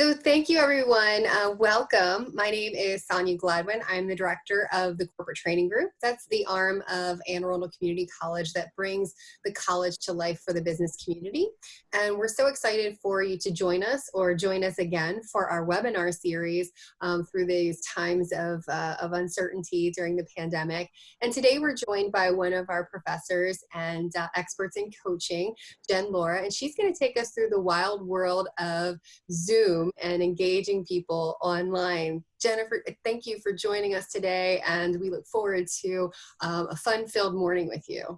So thank you, everyone. Welcome. My name is Sonja Gladwin. I'm the director of the Corporate Training Group. That's the arm of Anne Arundel Community College that brings the college to life for the business community. And we're so excited for you to join us or join us again for our webinar series through these times of uncertainty during the pandemic. And today we're joined by one of our professors and experts in coaching, Jen Lara, and she's going to take us through the wild world of Zoom and engaging people online. Jennifer, thank you for joining us today, and we look forward to a fun-filled morning with you.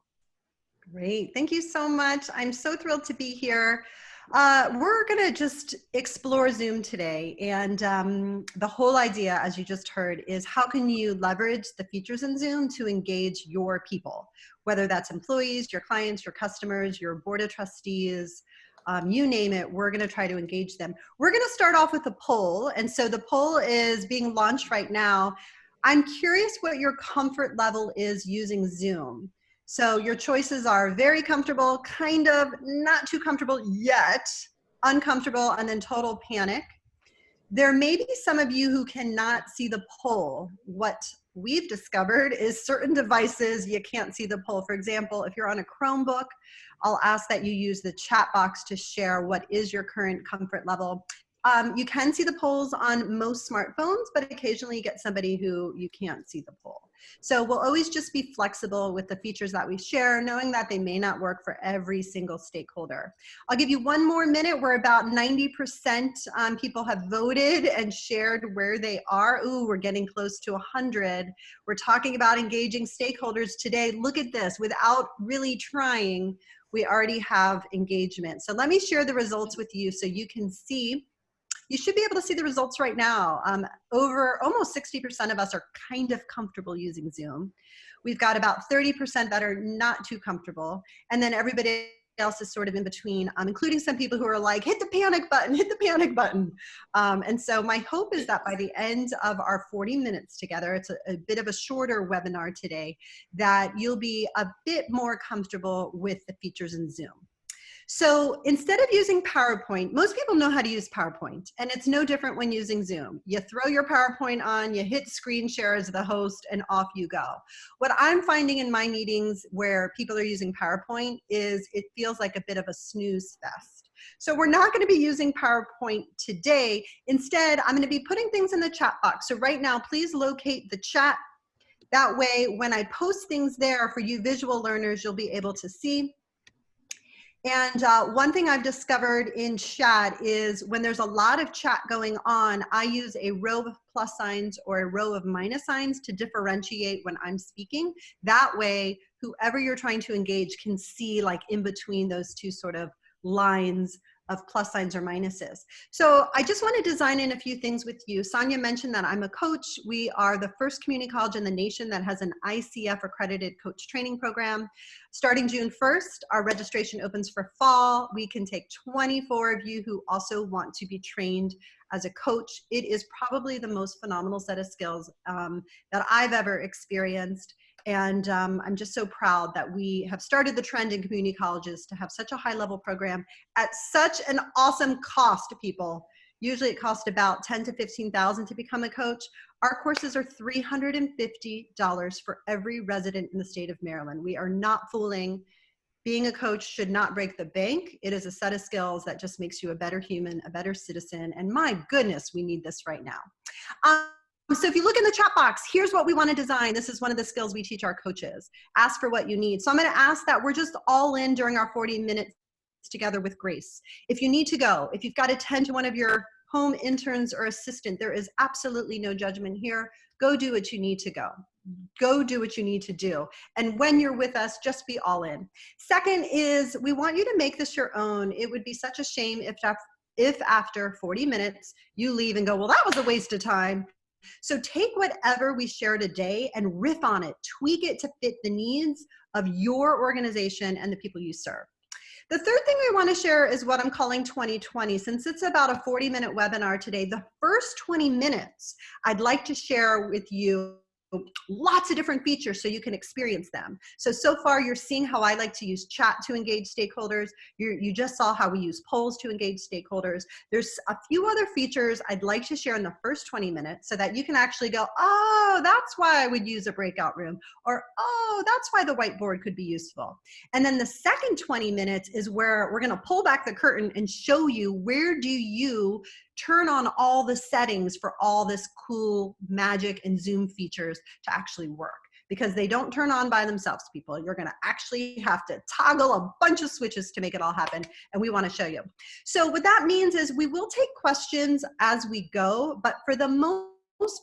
Great, thank you so much. I'm so thrilled to be here. We're gonna just explore Zoom today, and the whole idea, as you just heard, is how can you leverage the features in Zoom to engage your people, whether that's employees, your clients, your customers, your board of trustees, you name it, we're gonna try to engage them. We're gonna start off with a poll, and so the poll is being launched right now. I'm curious what your comfort level is using Zoom. So your choices are very comfortable, kind of, not too comfortable yet, uncomfortable, and then total panic. There may be some of you who cannot see the poll. What we've discovered is certain devices, you can't see the poll. For example, if you're on a Chromebook, I'll ask that you use the chat box to share what is your current comfort level. You can see the polls on most smartphones, but occasionally you get somebody who you can't see the poll. So we'll always just be flexible with the features that we share, knowing that they may not work for every single stakeholder. I'll give you one more minute. We're about 90% people have voted and shared where they are. Ooh, we're getting close to 100. We're talking about engaging stakeholders today. Look at this, without really trying, we already have engagement. So let me share the results with you so you can see. You should be able to see the results right now. Over almost 60% of us are kind of comfortable using Zoom. We've got about 30% that are not too comfortable. And then everybody else is sort of in between, including some people who are like, hit the panic button, hit the panic button. And so my hope is that by the end of our 40 minutes together, it's a bit of a shorter webinar today, that you'll be a bit more comfortable with the features in Zoom. So instead of using PowerPoint, most people know how to use PowerPoint, and it's no different when using Zoom. You throw your PowerPoint on, you hit screen share as the host, and off you go. What I'm finding in my meetings where people are using PowerPoint is it feels like a bit of a snooze fest. So we're not going to be using PowerPoint today. Instead, I'm going to be putting things in the chat box. So right now, please locate the chat. That way, when I post things there for you visual learners, you'll be able to see. And one thing I've discovered in chat is when there's a lot of chat going on, I use a row of plus signs or a row of minus signs to differentiate when I'm speaking. That way, whoever you're trying to engage can see like in between those two sort of lines of plus signs or minuses. So I just want to design in a few things with you. Sonja mentioned that I'm a coach. We are the first community college in the nation that has an ICF accredited coach training program. Starting June 1st, our registration opens for fall. We can take 24 of you who also want to be trained as a coach. It is probably the most phenomenal set of skills that I've ever experienced. And I'm just so proud that we have started the trend in community colleges to have such a high level program at such an awesome cost to people. Usually it costs about $10,000 to $15,000 to become a coach. Our courses are $350 for every resident in the state of Maryland. We are not fooling. Being a coach should not break the bank. It is a set of skills that just makes you a better human, a better citizen. And my goodness, we need this right now. So if you look in the chat box, here's what we want to design. This is one of the skills we teach our coaches. Ask for what you need. So I'm going to ask that we're just all in during our 40 minutes together with grace. If you need to go, if you've got to tend to one of your home interns or assistant, there is absolutely no judgment here. Go do what you need to go. Go do what you need to do. And when you're with us, just be all in. Second is we want you to make this your own. It would be such a shame if after 40 minutes you leave and go, well, that was a waste of time. So take whatever we share today and riff on it, tweak it to fit the needs of your organization and the people you serve. The third thing we want to share is what I'm calling 2020. Since it's about a 40-minute webinar today, the first 20 minutes I'd like to share with you lots of different features so you can experience them. So far you're seeing how I like to use chat to engage stakeholders. You just saw how we use polls to engage stakeholders. There's a few other features I'd like to share in the first 20 minutes so that you can actually go, oh, that's why I would use a breakout room, or oh, that's why the whiteboard could be useful. And then the second 20 minutes is where we're gonna pull back the curtain and show you where do you turn on all the settings for all this cool magic and Zoom features to actually work, because they don't turn on by themselves, people. You're gonna actually have to toggle a bunch of switches to make it all happen, and we wanna show you. So what that means is we will take questions as we go, but for the most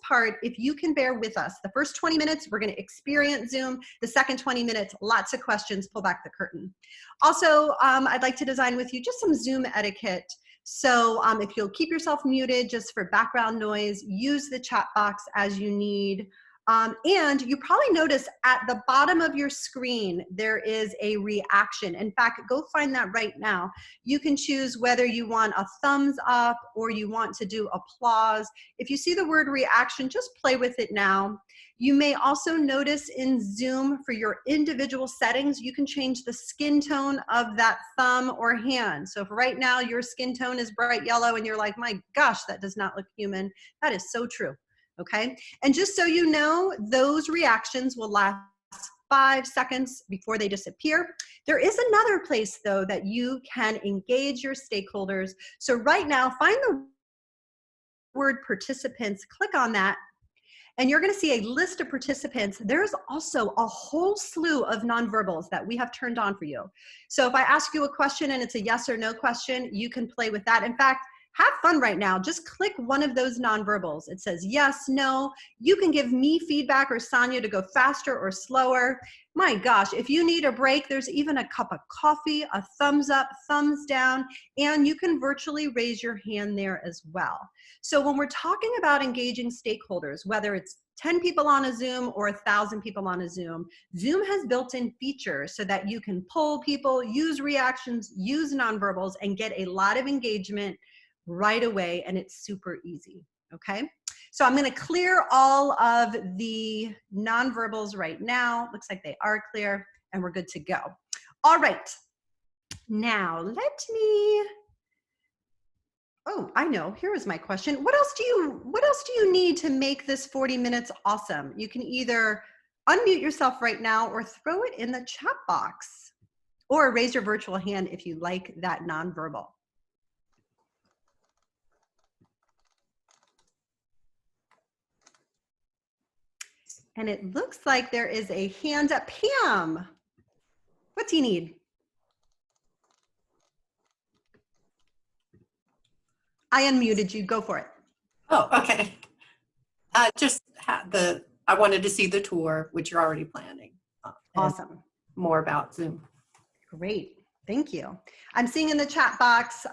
part, if you can bear with us, the first 20 minutes, we're gonna experience Zoom. The second 20 minutes, lots of questions, pull back the curtain. Also, I'd like to design with you just some Zoom etiquette. So if you'll keep yourself muted just for background noise, use the chat box as you need. And you probably notice at the bottom of your screen, there is a reaction. In fact, go find that right now. You can choose whether you want a thumbs up or you want to do applause. If you see the word reaction, just play with it now. You may also notice in Zoom for your individual settings, you can change the skin tone of that thumb or hand. So if right now your skin tone is bright yellow and you're like, my gosh, that does not look human, that is so true. Okay, and just so you know, those reactions will last 5 seconds before they disappear. There is another place though that you can engage your stakeholders. So right now, find the word participants, click on that, and you're gonna see a list of participants. There's also a whole slew of nonverbals that we have turned on for you. So if I ask you a question and it's a yes or no question, you can play with that. In fact, have fun right now. Just click one of those nonverbals. It says yes, no. You can give me feedback or Sonja to go faster or slower. My gosh, if you need a break, there's even a cup of coffee, a thumbs up, thumbs down, and you can virtually raise your hand there as well. So when we're talking about engaging stakeholders, whether it's 10 people on a Zoom or 1,000 people on a Zoom, Zoom has built-in features so that you can poll people, use reactions, use nonverbals, and get a lot of engagement right away, and it's super easy, okay? So I'm gonna clear all of the nonverbals right now. Looks like they are clear, and we're good to go. All right, now let me, oh, I know, here is my question. What else do you need to make this 40 minutes awesome? You can either unmute yourself right now or throw it in the chat box, or raise your virtual hand if you like that nonverbal. And it looks like there is a hand up. Pam, what do you need? I unmuted you, go for it. Oh, okay. I wanted to see the tour, which you're already planning. Awesome. More about Zoom. Great, thank you. I'm seeing in the chat box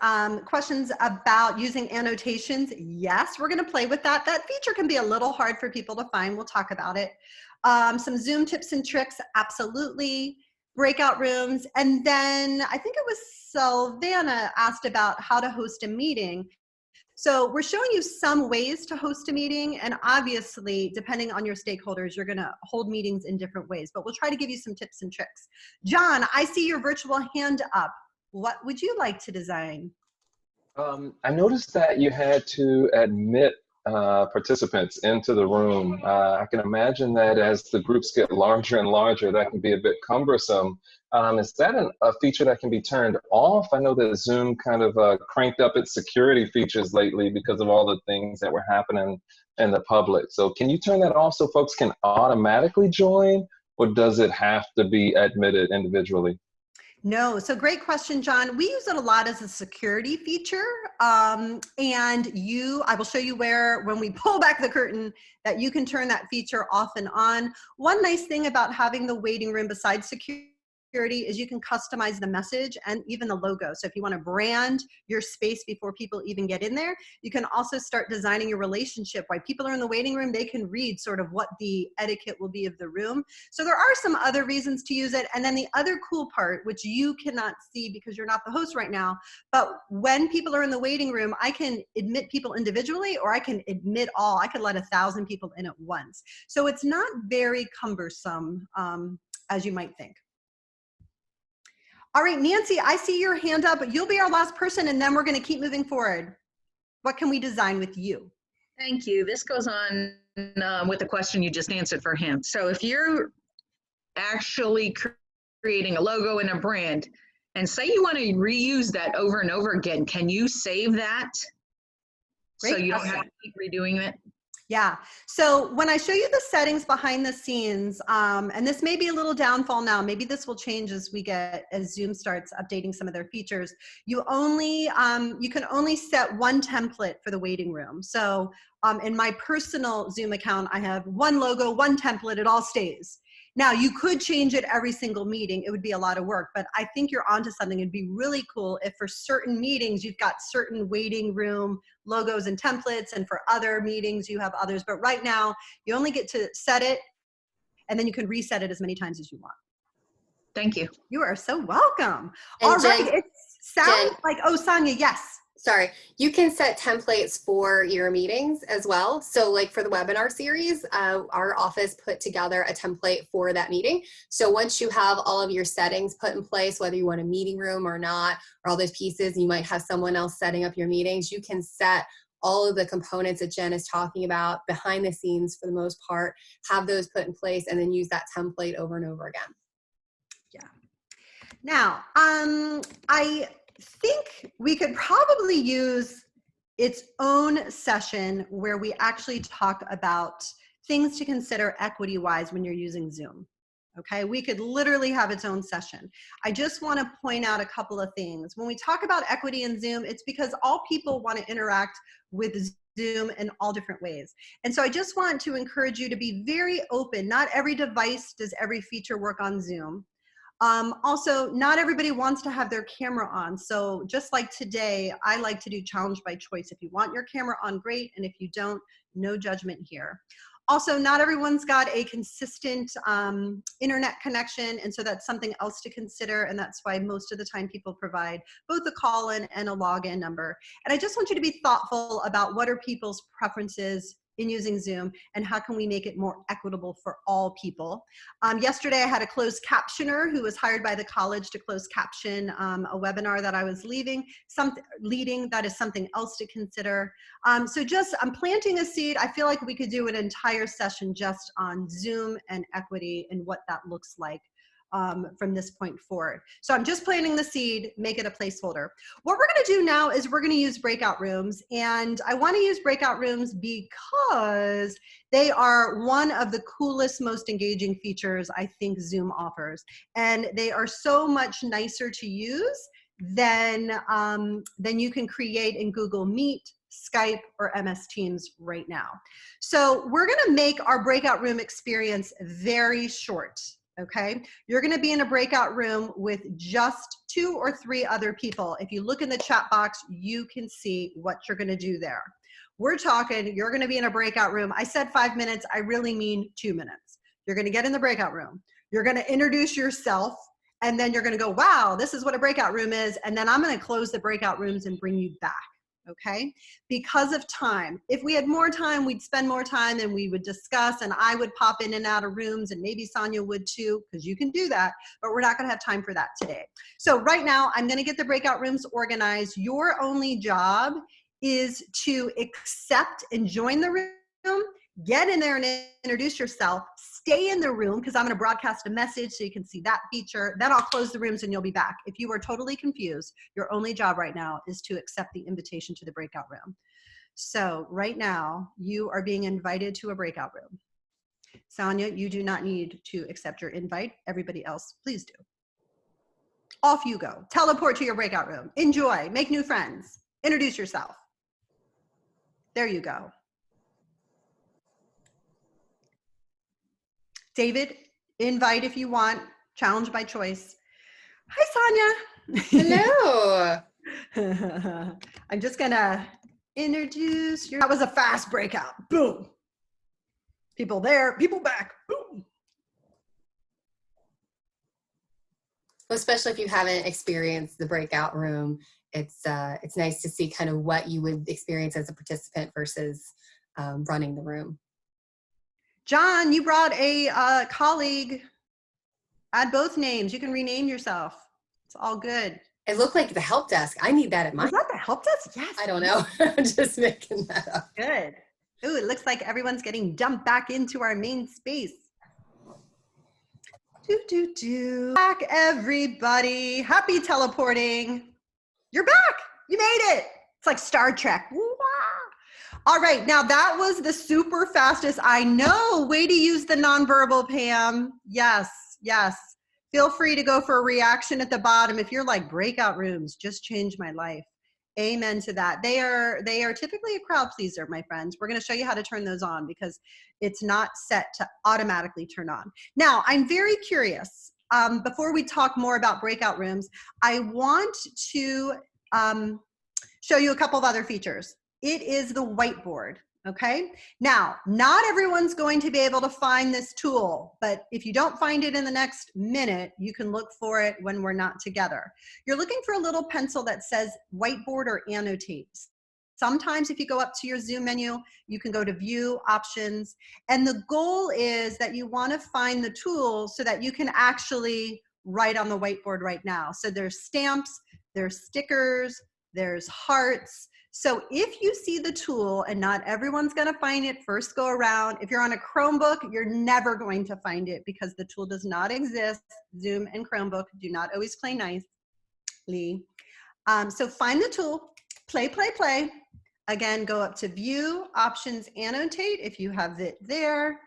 questions about using annotations. Yes, we're gonna play with that. That feature can be a little hard for people to find. We'll talk about it. Some Zoom tips and tricks, absolutely. Breakout rooms. And then I think it was Sylvana asked about how to host a meeting. So we're showing you some ways to host a meeting, and obviously, depending on your stakeholders, you're gonna hold meetings in different ways, but we'll try to give you some tips and tricks. John, I see your virtual hand up. What would you like to design? I noticed that you had to admit participants into the room. I can imagine that as the groups get larger and larger, that can be a bit cumbersome. Is that a feature that can be turned off? I know that Zoom kind of cranked up its security features lately because of all the things that were happening in the public. So can you turn that off so folks can automatically join, or does it have to be admitted individually? No, so great question, John. We use it a lot as a security feature. And I will show you where, when we pull back the curtain, that you can turn that feature off and on. One nice thing about having the waiting room besides security is you can customize the message and even the logo. So if you want to brand your space before people even get in there, you can also start designing your relationship. While people are in the waiting room, they can read sort of what the etiquette will be of the room. So there are some other reasons to use it. And then the other cool part, which you cannot see because you're not the host right now, but when people are in the waiting room, I can admit people individually, or I can admit all. I could let 1,000 people in at once. So it's not very cumbersome, as you might think. All right, Nancy, I see your hand up. You'll be our last person, and then we're going to keep moving forward. What can we design with you? Thank you. This goes on with the question you just answered for him. So if you're actually creating a logo and a brand, and say you want to reuse that over and over again, can you save that? Great so you don't question. have to keep redoing it? Yeah. So when I show you the settings behind the scenes, and this may be a little downfall now, maybe this will change as Zoom starts updating some of their features. You can only set one template for the waiting room. So in my personal Zoom account, I have one logo, one template, it all stays. Now you could change it every single meeting. It would be a lot of work, but I think you're onto something. It'd be really cool if for certain meetings, you've got certain waiting room logos and templates, and for other meetings, you have others. But right now, you only get to set it, and then you can reset it as many times as you want. Thank you. You are so welcome. And All right, Jen, it sounds like, oh, Sonja, yes. Sorry, you can set templates for your meetings as well. So like for the webinar series, our office put together a template for that meeting. So once you have all of your settings put in place, whether you want a meeting room or not, or all those pieces, you might have someone else setting up your meetings, you can set all of the components that Jen is talking about behind the scenes for the most part, have those put in place, and then use that template over and over again. Yeah. Now, I think we could probably use its own session where we actually talk about things to consider equity-wise when you're using Zoom. Okay, we could literally have its own session. I just want to point out a couple of things. When we talk about equity in Zoom, it's because all people want to interact with Zoom in all different ways. And so I just want to encourage you to be very open. Not every device does every feature work on Zoom. Also, not everybody wants to have their camera on. So just like today, I like to do challenge by choice. If you want your camera on, great. And if you don't, no judgment here. Also, not everyone's got a consistent internet connection. And so that's something else to consider. And that's why most of the time people provide both a call-in and a login number. And I just want you to be thoughtful about what are people's preferences in using Zoom, and how can we make it more equitable for all people. Yesterday I had a closed captioner who was hired by the college to close caption a webinar that I was leading. That is something else to consider. So just, I'm planting a seed. I feel like we could do an entire session just on Zoom and equity and what that looks like from this point forward. So I'm just planting the seed, make it a placeholder. What we're gonna do now is we're gonna use breakout rooms, and I wanna use breakout rooms because they are one of the coolest, most engaging features I think Zoom offers. And they are so much nicer to use than you can create in Google Meet, Skype, or MS Teams right now. So we're gonna make our breakout room experience very short. Okay, you're going to be in a breakout room with just 2 or 3 other people. If you look in the chat box, you can see what you're going to do there. We're talking, you're going to be in a breakout room. I said 5 minutes. I really mean 2 minutes. You're going to get in the breakout room. You're going to introduce yourself, and then you're going to go, wow, this is what a breakout room is. And then I'm going to close the breakout rooms and bring you back. Okay, because of time. If we had more time, we'd spend more time and we would discuss, and I would pop in and out of rooms, and maybe Sonja would too, because you can do that, but we're not gonna have time for that today. So right now, I'm gonna get the breakout rooms organized. Your only job is to accept and join the room, get in there and introduce yourself, stay in the room, because I'm going to broadcast a message so you can see that feature. Then I'll close the rooms and you'll be back. If you are totally confused, your only job right now is to accept the invitation to the breakout room. So right now, you are being invited to a breakout room. Sonja, you do not need to accept your invite. Everybody else, please do. Off you go. Teleport to your breakout room. Enjoy. Make new friends. Introduce yourself. There you go. David, invite if you want, challenge by choice. Hi, Hello. Sonia. I'm just gonna introduce you. That was a fast breakout. Boom. People there, people back. Boom. Especially if you haven't experienced the breakout room, it's nice to see kind of what you would experience as a participant versus running the room. John, you brought a colleague. Add both names. You can rename yourself. It's all good. It looked like the help desk. I need that at my. Was that the help desk? Yes. I don't know. I'm just making that up. Good. Ooh, it looks like everyone's getting dumped back into our main space. Back, everybody. Happy teleporting. You're back. You made it. It's like Star Trek. Woo-wah. All right. Now that was the super fastest. I know. Way to use the nonverbal, Pam. Yes. Yes. Feel free to go for a reaction at the bottom. If you're like, breakout rooms just changed my life. Amen to that. They are typically a crowd pleaser, my friends. We're going to show you how to turn those on because it's not set to automatically turn on. Now, I'm very curious. Before we talk more about breakout rooms, I want to show you a couple of other features. It is the whiteboard. Okay. Now, not everyone's going to be able to find this tool, but if you don't find it in the next minute, you can look for it when we're not together. You're looking for a little pencil that says whiteboard or annotate. Sometimes if you go up to your Zoom menu, you can go to view options. And the goal is that you want to find the tool so that you can actually write on the whiteboard right now. So there's stamps, there's stickers, there's hearts. So if you see the tool, and not everyone's going to find it first go around, if you're on a Chromebook, you're never going to find it because the tool does not exist. Zoom and Chromebook do not always play nicely. So find the tool, play. Again, go up to view, options, annotate if you have it there.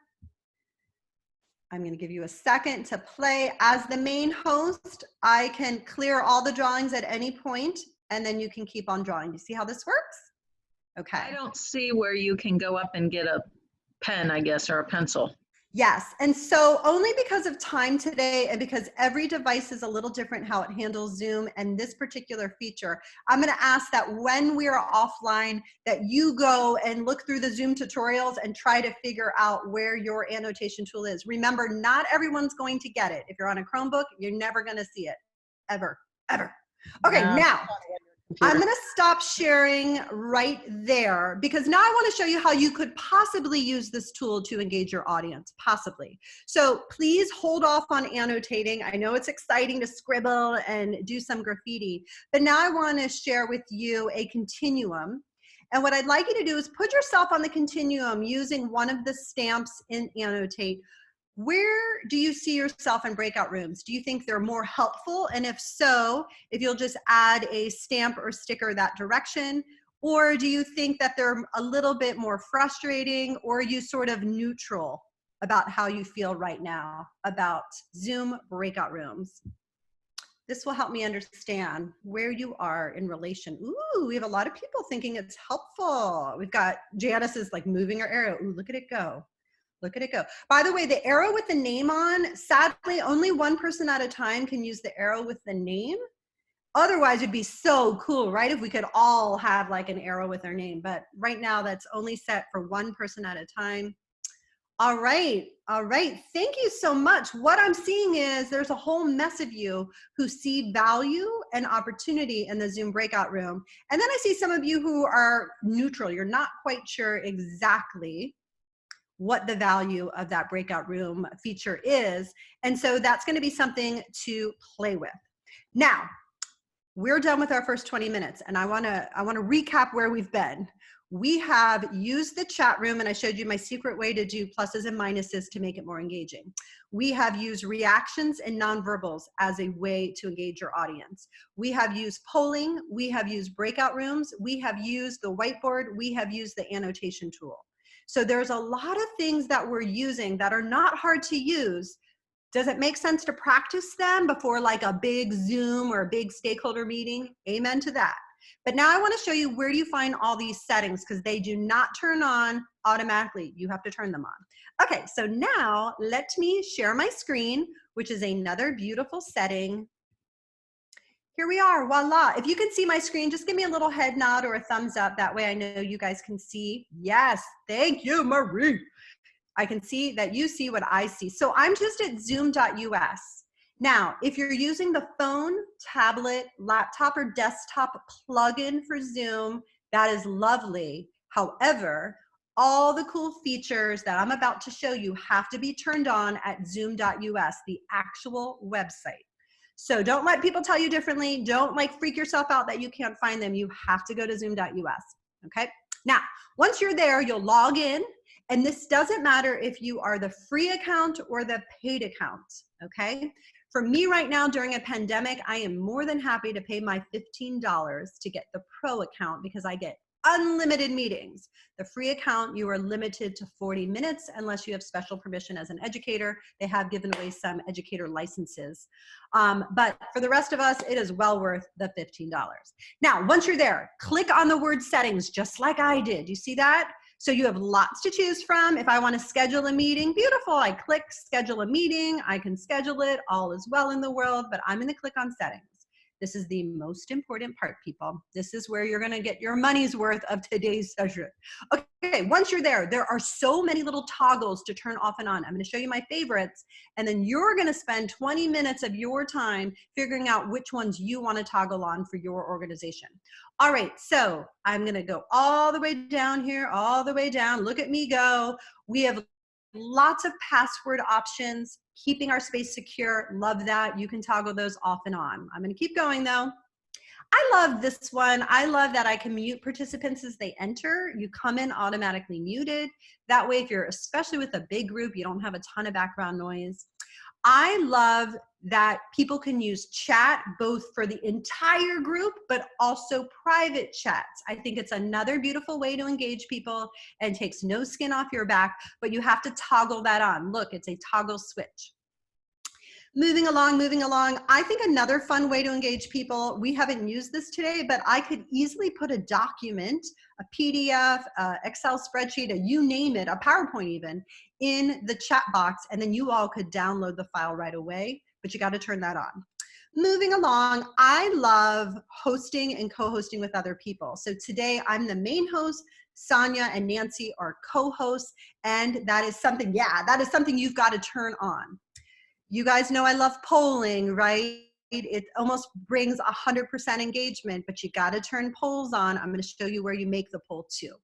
I'm going to give you a second to play. As the main host, I can clear all the drawings at any point, and then you can keep on drawing. You see how this works? Okay. I don't see where you can go up and get a pen, I guess, or a pencil. Yes, and so only because of time today and because every device is a little different how it handles Zoom and this particular feature, I'm going to ask that when we are offline that you go and look through the Zoom tutorials and try to figure out where your annotation tool is. Remember, not everyone's going to get it. If you're on a Chromebook, you're never going to see it, ever. Okay, now I'm going to stop sharing right there because now I want to show you how you could possibly use this tool to engage your audience, possibly. So please hold off on annotating. I know it's exciting to scribble and do some graffiti, but now I want to share with you a continuum. And what I'd like you to do is put yourself on the continuum using one of the stamps in Annotate. Where do you see yourself in breakout rooms? Do you think they're more helpful? And if so, if you'll just add a stamp or sticker that direction, or do you think that they're a little bit more frustrating, or are you sort of neutral about how you feel right now about Zoom breakout rooms? This will help me understand where you are in relation. Ooh, we have a lot of people thinking it's helpful. We've got Janice is like moving her arrow. Ooh, look at it go. Look at it go. By the way, the arrow with the name on, sadly, only one person at a time can use the arrow with the name. Otherwise, it'd be so cool, right? If we could all have like an arrow with our name. But right now, that's only set for one person at a time. All right. Thank you so much. What I'm seeing is there's a whole mess of you who see value and opportunity in the Zoom breakout room. And then I see some of you who are neutral. You're not quite sure exactly what the value of that breakout room feature is. And so that's going to be something to play with. Now, we're done with our first 20 minutes and I want to recap where we've been. We have used the chat room and I showed you my secret way to do pluses and minuses to make it more engaging. We have used reactions and nonverbals as a way to engage your audience. We have used polling, we have used breakout rooms, we have used the whiteboard, we have used the annotation tool. So there's a lot of things that we're using that are not hard to use. Does it make sense to practice them before like a big Zoom or a big stakeholder meeting? Amen to that. But now I want to show you where do you find all these settings because they do not turn on automatically. You have to turn them on. Okay, so now let me share my screen, which is another beautiful setting Here we are, voila. If you can see my screen, just give me a little head nod or a thumbs up. That way I know you guys can see. Yes, thank you, Marie. I can see that you see what I see. So I'm just at zoom.us. Now, if you're using the phone, tablet, laptop, or desktop plugin for Zoom, that is lovely. However, all the cool features that I'm about to show you have to be turned on at zoom.us, the actual website. So don't let people tell you differently. Don't like freak yourself out that you can't find them. You have to go to zoom.us, okay? Now, once you're there, you'll log in, and this doesn't matter if you are the free account or the paid account, okay? For me right now during a pandemic, I am more than happy to pay my $15 to get the pro account because I get unlimited meetings. The free account, you are limited to 40 minutes unless you have special permission as an educator. They have given away some educator licenses. But for the rest of us, it is well worth the $15. Now, once you're there, click on the word settings, just like I did. You see that? So you have lots to choose from. If I want to schedule a meeting, beautiful. I click schedule a meeting. I can schedule it. All is well in the world, but I'm going to click on settings. This is the most important part, people. This is where you're going to get your money's worth of today's session. Okay, once you're there, there are so many little toggles to turn off and on. I'm going to show you my favorites, and then you're going to spend 20 minutes of your time figuring out which ones you want to toggle on for your organization. All right, so I'm going to go all the way down here, all the way down. Look at me go. We have lots of password options, keeping our space secure. Love that. You can toggle those off and on. I'm going to keep going though. I love this one. I love that I can mute participants as they enter. You come in automatically muted. That way, if you're especially with a big group, you don't have a ton of background noise. I love that people can use chat both for the entire group, but also private chats. I think it's another beautiful way to engage people and takes no skin off your back, but you have to toggle that on. Look, it's a toggle switch. Moving along, I think another fun way to engage people, we haven't used this today, but I could easily put a document, a PDF, Excel spreadsheet, you name it, a PowerPoint even, in the chat box, and then you all could download the file right away, but you got to turn that on. Moving along, I love hosting and co-hosting with other people. So today I'm the main host, Sonja and Nancy are co-hosts, and that is something, that is something you've got to turn on. You guys know I love polling, right? It almost brings 100% engagement, but you got to turn polls on. I'm going to show you where you make the poll too.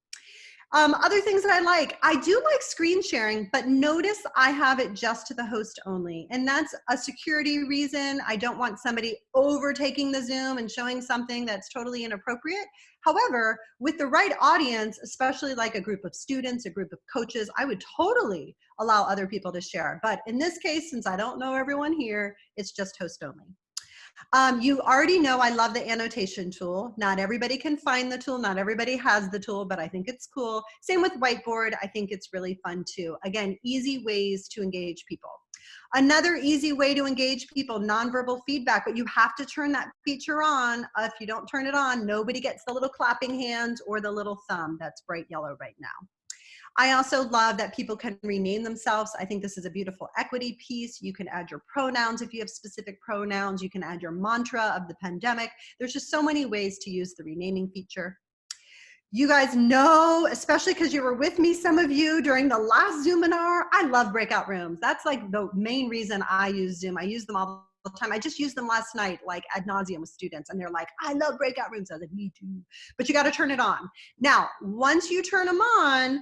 Other things that I do like screen sharing, but notice I have it just to the host only. And that's a security reason. I don't want somebody overtaking the Zoom and showing something that's totally inappropriate. However, with the right audience, especially like a group of students, a group of coaches, I would totally allow other people to share. But in this case, since I don't know everyone here, it's just host only. You already know I love the annotation tool. Not everybody can find the tool. Not everybody has the tool, but I think it's cool. Same with whiteboard. I think it's really fun too. Again, easy ways to engage people. Another easy way to engage people, nonverbal feedback, but you have to turn that feature on. If you don't turn it on, nobody gets the little clapping hands or the little thumb that's bright yellow right now. I also love that people can rename themselves. I think this is a beautiful equity piece. You can add your pronouns if you have specific pronouns. You can add your mantra of the pandemic. There's just so many ways to use the renaming feature. You guys know, especially because you were with me, some of you, during the last Zoominar, I love breakout rooms. That's like the main reason I use Zoom. I use them all the time. I just used them last night, like ad nauseum with students, and they're like, I love breakout rooms. I was like, me too. But you got to turn it on. Now, once you turn them on,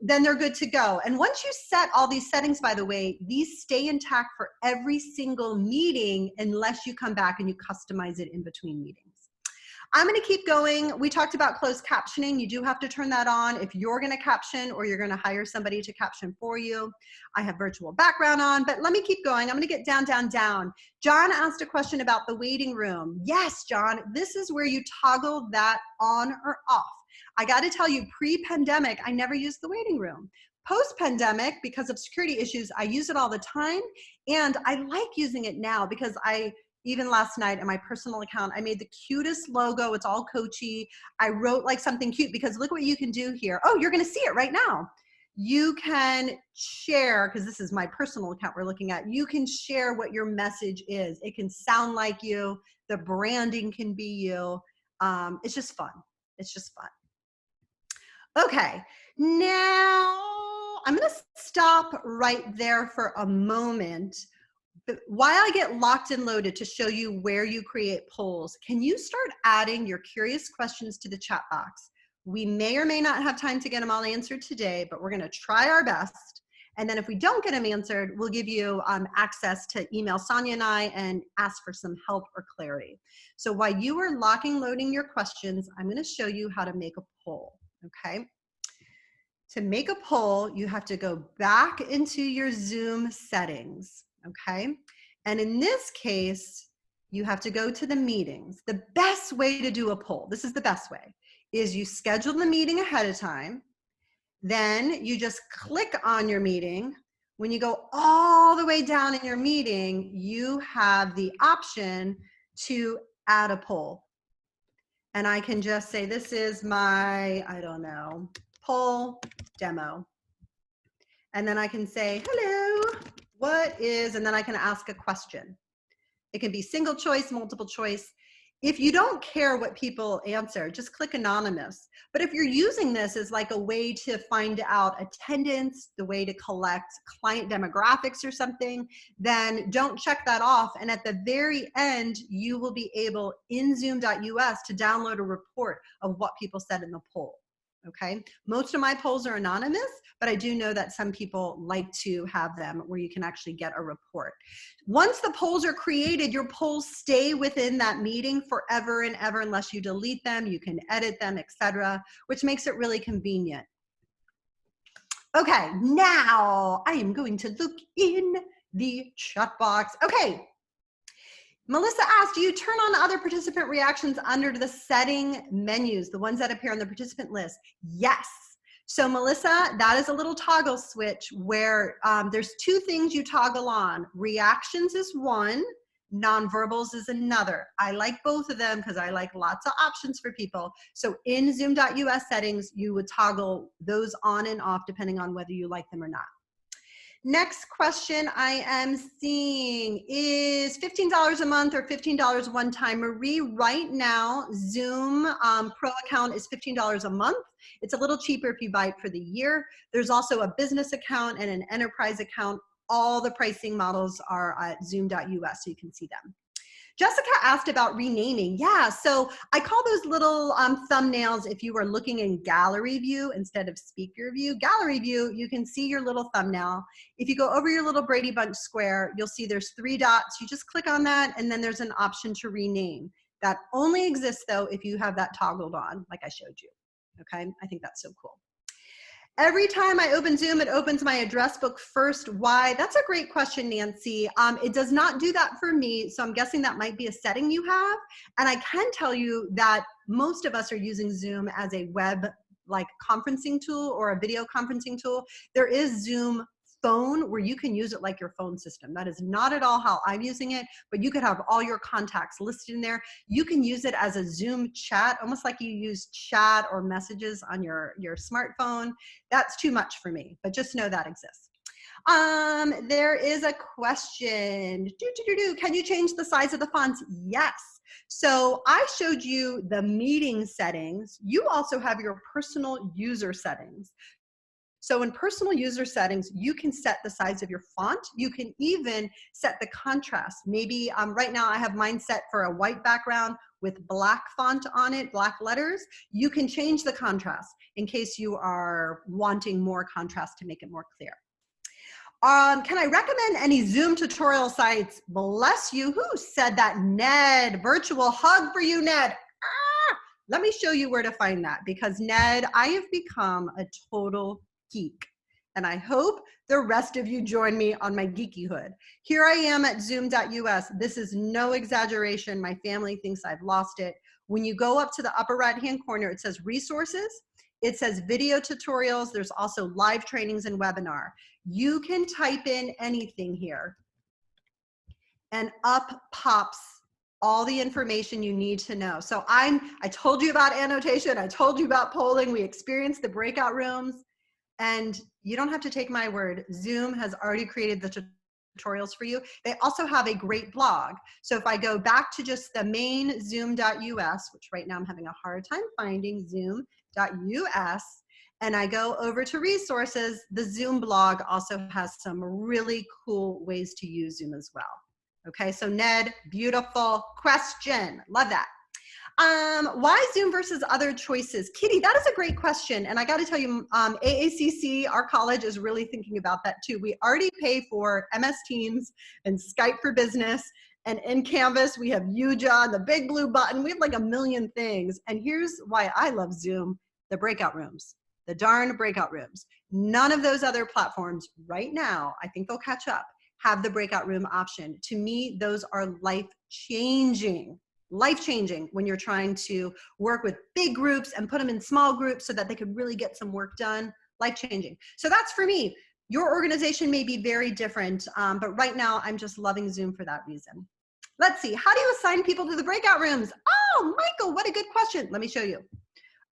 then they're good to go. And once you set all these settings, by the way, these stay intact for every single meeting unless you come back and you customize it in between meetings. I'm going to keep going. We talked about closed captioning. You do have to turn that on if you're going to caption or you're going to hire somebody to caption for you. I have virtual background on, but let me keep going. I'm going to get down. John asked a question about the waiting room. Yes, John, this is where you toggle that on or off. I got to tell you, pre-pandemic, I never used the waiting room. Post-pandemic, because of security issues, I use it all the time. And I like using it now because even last night in my personal account, I made the cutest logo. It's all coachy. I wrote like something cute because look what you can do here. Oh, you're going to see it right now. you can share, because this is my personal account we're looking at, you can share what your message is. It can sound like you, the branding can be you. It's just fun. It's just fun. Okay, now I'm gonna stop right there for a moment. But while I get locked and loaded to show you where you create polls, can you start adding your curious questions to the chat box? We may or may not have time to get them all answered today, but we're gonna try our best. And then if we don't get them answered, we'll give you access to email Sonja and I and ask for some help or clarity. So while you are locking, loading your questions, I'm gonna show you how to make a poll, okay? To make a poll, you have to go back into your Zoom settings, okay? And in this case, you have to go to the meetings. The best way to do a poll, this is the best way, is you schedule the meeting ahead of time, then you just click on your meeting. When you go all the way down in your meeting, you have the option to add a poll. And I can just say, this is my, I don't know, poll demo. And then I can say, hello, what is, and then I can ask a question. It can be single choice, multiple choice. If you don't care what people answer, just click anonymous. But if you're using this as like a way to find out attendance, the way to collect client demographics or something, then don't check that off. And at the very end, you will be able in zoom.us to download a report of what people said in the poll. Okay, most of my polls are anonymous, but I do know that some people like to have them where you can actually get a report. Once the polls are created, your polls stay within that meeting forever and ever unless you delete them, you can edit them, etc., which makes it really convenient. Okay, now I am going to look in the chat box. Okay. Melissa asked, do you turn on other participant reactions under the setting menus, the ones that appear on the participant list? Yes. So Melissa, that is a little toggle switch where there's two things you toggle on. Reactions is one, nonverbals is another. I like both of them because I like lots of options for people. So in zoom.us settings, you would toggle those on and off depending on whether you like them or not. Next question I am seeing is $15 a month or $15 one time. Marie, right now, Zoom Pro account is $15 a month. It's a little cheaper if you buy it for the year. There's also a business account and an enterprise account. All the pricing models are at zoom.us, so you can see them. Jessica asked about renaming. Yeah, so I call those little thumbnails if you are looking in gallery view instead of speaker view. Gallery view, you can see your little thumbnail. If you go over your little Brady Bunch square, you'll see there's 3 dots. You just click on that, and then there's an option to rename. That only exists, though, if you have that toggled on, like I showed you. Okay, I think that's so cool. Every time I open Zoom, it opens my address book first. Why? That's a great question, Nancy. It does not do that for me, so I'm guessing that might be a setting you have. And I can tell you that most of us are using Zoom as a web like conferencing tool or a video conferencing tool. There is Zoom Phone where you can use it like your phone system. That is not at all how I'm using it, but you could have all your contacts listed in there. You can use it as a Zoom chat, almost like you use chat or messages on your smartphone. That's too much for me, but just know that exists. There is a question. Can you change the size of the fonts? Yes. So I showed you the meeting settings. You also have your personal user settings. So in personal user settings, you can set the size of your font. You can even set the contrast. Maybe right now I have mine set for a white background with black font on it, black letters. You can change the contrast in case you are wanting more contrast to make it more clear. Can I recommend any Zoom tutorial sites? Bless you. Who said that? Ned. Virtual hug for you, Ned. Let me show you where to find that, because Ned, I have become a total geek. And I hope the rest of you join me on my geekyhood. Here I am at zoom.us. This is no exaggeration. My family thinks I've lost it. When you go up to the upper right-hand corner, it says resources. It says video tutorials. There's also live trainings and webinar. You can type in anything here and up pops all the information you need to know. So I told you about annotation. I told you about polling. We experienced the breakout rooms. And you don't have to take my word. Zoom has already created the tutorials for you. They also have a great blog. So if I go back to just the main zoom.us, which right now I'm having a hard time finding, zoom.us, and I go over to resources, the Zoom blog also has some really cool ways to use Zoom as well. Okay, so Ned, beautiful question. Love that. Why Zoom versus other choices? Kitty, that is a great question. And I got to tell you, AACC, our college, is really thinking about that too. We already pay for MS Teams and Skype for Business. And in Canvas, we have UJA, the big blue button. We have like a million things. And here's why I love Zoom, the breakout rooms, the darn breakout rooms. None of those other platforms right now, I think they'll catch up, have the breakout room option. To me, those are life-changing when you're trying to work with big groups and put them in small groups so that they could really get some work done. Life-changing. So that's for me. Your organization may be very different, but right now I'm just loving Zoom for that reason. Let's see, how do you assign people to the breakout rooms? Oh, Michael, what a good question. Let me show you.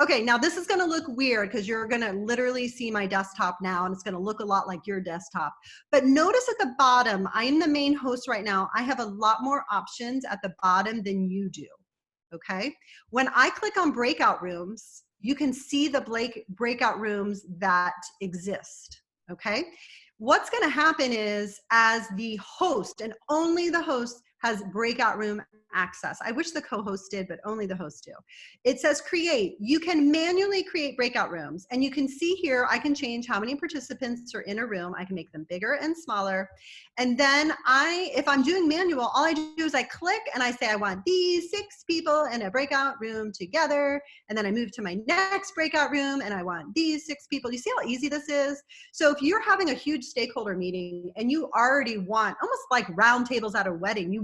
Okay, now this is gonna look weird because you're gonna literally see my desktop now and it's gonna look a lot like your desktop. But notice at the bottom, I'm the main host right now. I have a lot more options at the bottom than you do, okay? When I click on breakout rooms, you can see the breakout rooms that exist, okay? What's gonna happen is as the host, and only the host has breakout room access. I wish the co-host did, but only the host do. It says create. You can manually create breakout rooms. And you can see here, I can change how many participants are in a room. I can make them bigger and smaller. And then if I'm doing manual, all I do is I click and I say, I want these 6 people in a breakout room together. And then I move to my next breakout room and I want these 6 people. You see how easy this is? So if you're having a huge stakeholder meeting and you already want, almost like round tables at a wedding, you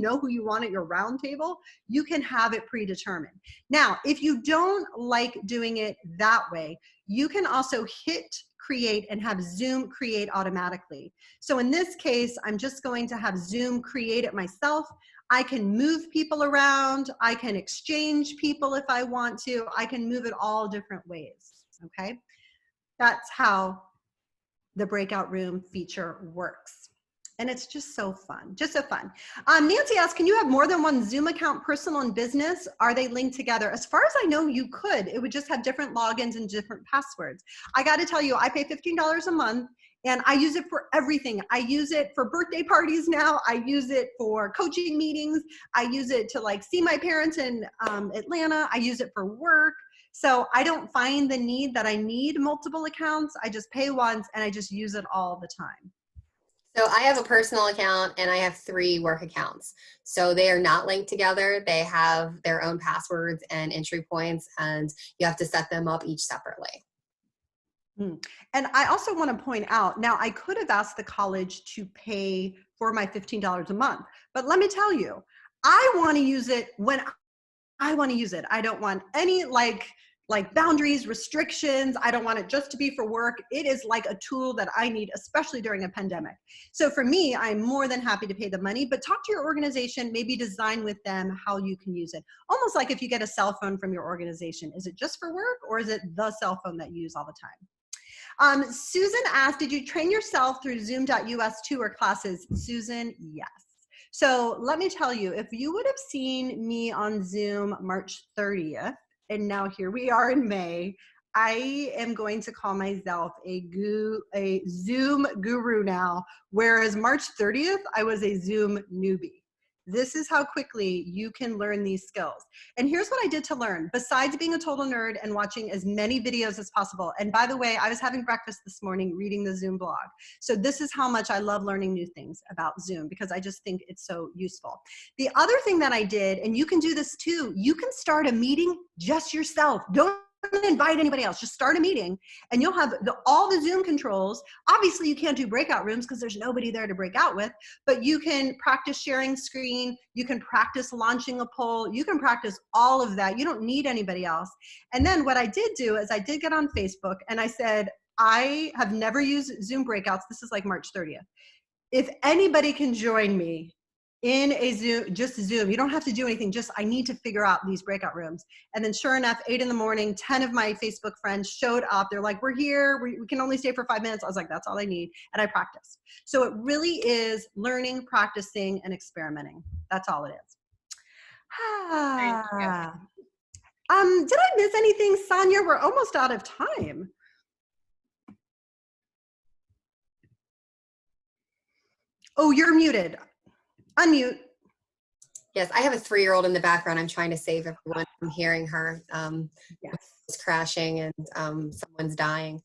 know who you want at your round table, you can have it predetermined. Now, if you don't like doing it that way, you can also hit create and have Zoom create automatically. So in this case, I'm just going to have Zoom create it myself. I can move people around. I can exchange people if I want to. I can move it all different ways, okay? That's how the breakout room feature works. And it's just so fun, just so fun. Nancy asks, can you have more than one Zoom account, personal and business? Are they linked together? As far as I know, you could. It would just have different logins and different passwords. I got to tell you, I pay $15 a month and I use it for everything. I use it for birthday parties now. I use it for coaching meetings. I use it to like see my parents in Atlanta. I use it for work. So I don't find the need that I need multiple accounts. I just pay once and I just use it all the time. So I have a personal account and I have 3 work accounts. So they are not linked together. They have their own passwords and entry points, and you have to set them up each separately. And I also want to point out, now I could have asked the college to pay for my $15 a month, but let me tell you, I want to use it when I want to use it. I don't want any like boundaries, restrictions. I don't want it just to be for work. It is like a tool that I need, especially during a pandemic. So for me, I'm more than happy to pay the money, but talk to your organization, maybe design with them how you can use it. Almost like if you get a cell phone from your organization, is it just for work or is it the cell phone that you use all the time? Susan asked, did you train yourself through zoom.us tour classes? Susan, yes. So let me tell you, if you would have seen me on Zoom March 30th, and now here we are in May, I am going to call myself a Zoom guru now, whereas March 30th, I was a Zoom newbie. This is how quickly you can learn these skills. And here's what I did to learn. Besides being a total nerd and watching as many videos as possible, and by the way, I was having breakfast this morning reading the Zoom blog. So this is how much I love learning new things about Zoom because I just think it's so useful. The other thing that I did, and you can do this too, you can start a meeting just yourself. Don't invite anybody else, just start a meeting and you'll have all the Zoom controls. Obviously you can't do breakout rooms because there's nobody there to break out with, but you can practice sharing screen, you can practice launching a poll, you can practice all of that. You don't need anybody else. And then what I did do is I did get on Facebook and I said, I have never used Zoom breakouts. This is like March 30th. If anybody can join me in a Zoom, just Zoom. You don't have to do anything. Just, I need to figure out these breakout rooms. And then sure enough, 8 in the morning, 10 of my Facebook friends showed up. They're like, we're here. We can only stay for 5 minutes. I was like, that's all I need. And I practiced. So it really is learning, practicing, and experimenting. That's all it is. Did I miss anything, Sonja? We're almost out of time. Oh, you're muted. Unmute. Yes, I have a 3-year-old in the background. I'm trying to save everyone from hearing her. Yes. It's crashing and someone's dying.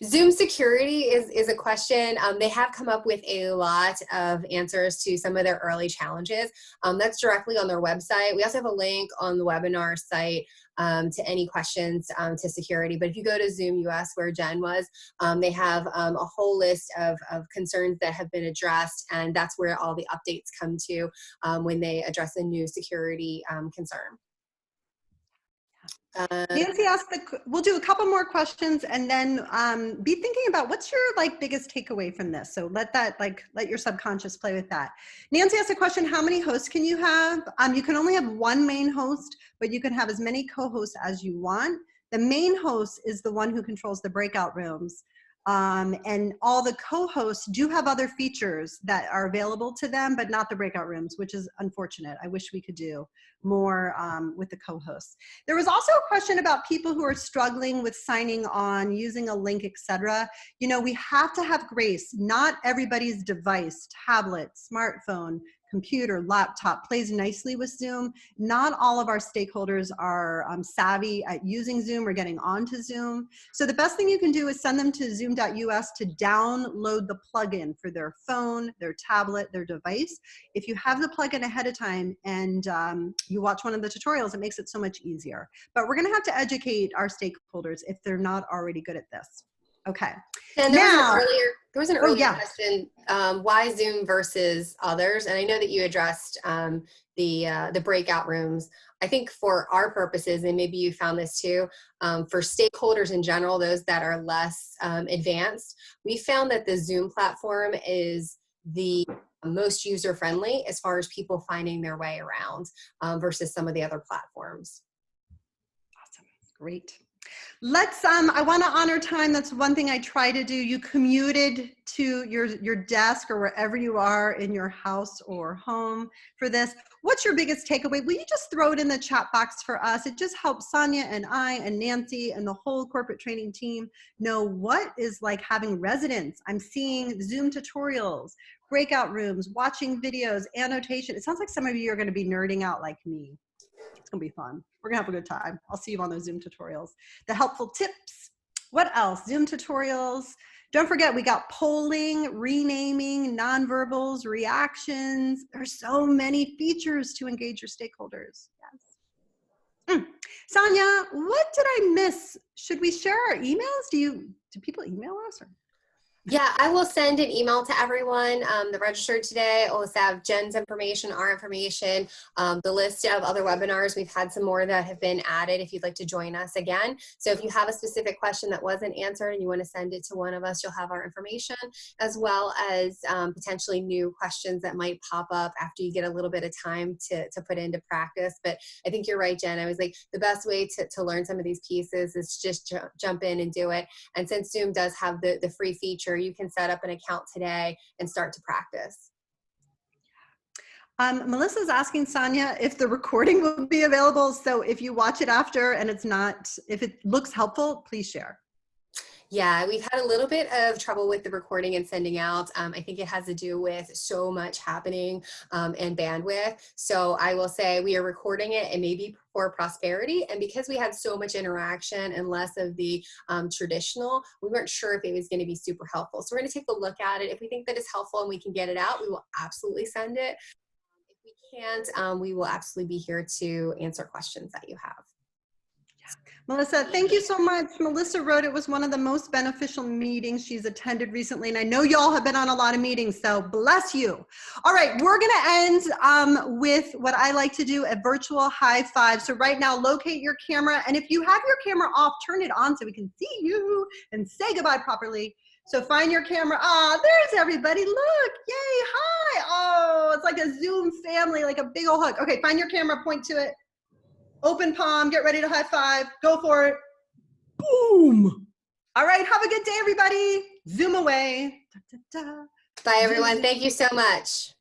Zoom security is a question. They have come up with a lot of answers to some of their early challenges. That's directly on their website. We also have a link on the webinar site to any questions to security. But if you go to Zoom US, where Jen was, they have a whole list of concerns that have been addressed, and that's where all the updates come to when they address a new security concern. Nancy asked, we'll do a couple more questions and then be thinking about what's your biggest takeaway from this. So let your subconscious play with that. Nancy asked a question, how many hosts can you have? You can only have one main host, but you can have as many co-hosts as you want. The main host is the one who controls the breakout rooms. And all the co-hosts do have other features that are available to them, but not the breakout rooms, which is unfortunate. I wish we could do more with the co-hosts. There was also a question about people who are struggling with signing on, using a link, etc. You know, we have to have grace. Not everybody's device, tablet, smartphone, computer, laptop plays nicely with Zoom. Not all of our stakeholders are savvy at using Zoom or getting onto Zoom. So the best thing you can do is send them to zoom.us to download the plugin for their phone, their tablet, their device. If you have the plugin ahead of time and you watch one of the tutorials, it makes it so much easier. But we're gonna have to educate our stakeholders if they're not already good at this. Okay. And there was an earlier question, why Zoom versus others? And I know that you addressed the breakout rooms. I think for our purposes, and maybe you found this too, for stakeholders in general, those that are less advanced, we found that the Zoom platform is the most user-friendly as far as people finding their way around versus some of the other platforms. Awesome, great. Let's, I want to honor time. That's one thing I try to do. You commuted to your desk or wherever you are in your house or home for this. What's your biggest takeaway? Will you just throw it in the chat box for us? It just helps Sonja and I and Nancy and the whole corporate training team know what is like having residents. I'm seeing Zoom tutorials, breakout rooms, watching videos, annotation. It sounds like some of you are going to be nerding out like me. It's gonna be fun. We're gonna have a good time. I'll see you on those Zoom tutorials. The helpful tips. What else? Zoom tutorials. Don't forget, we got polling, renaming, nonverbals, reactions. There's so many features to engage your stakeholders. Yes. Sonja, what did I miss? Should we share our emails? Do people email us? Or? Yeah, I will send an email to everyone that registered today. I'll also have Jen's information, our information, the list of other webinars. We've had some more that have been added if you'd like to join us again. So if you have a specific question that wasn't answered and you want to send it to one of us, you'll have our information, as well as potentially new questions that might pop up after you get a little bit of time to put into practice. But I think you're right, Jen. I was like, the best way to learn some of these pieces is just jump in and do it. And since Zoom does have the free feature, you can set up an account today and start to practice. Melissa's asking Sonja if the recording will be available. So if you watch it after and if it looks helpful, please share. Yeah, we've had a little bit of trouble with the recording and sending out. I think it has to do with so much happening and bandwidth. So I will say we are recording it, and maybe for prosperity. And because we had so much interaction and less of the traditional, we weren't sure if it was going to be super helpful. So we're going to take a look at it. If we think that it's helpful and we can get it out, we will absolutely send it. If we can't, we will absolutely be here to answer questions that you have. Melissa, thank you so much. Melissa wrote it was one of the most beneficial meetings she's attended recently, and I know y'all have been on a lot of meetings, so bless you. All right, we're gonna end with what I like to do, a virtual high five. So right now, locate your camera, and if you have your camera off, turn it on so we can see you and say goodbye properly. So find your camera. Ah, there's everybody. Look, yay, hi. Oh, it's like a Zoom family, like a big old hug. Okay, find your camera, point to it. Open palm, get ready to high five. Go for it. Boom. All right, have a good day, everybody. Zoom away. Da, da, da. Bye, everyone. Thank you so much.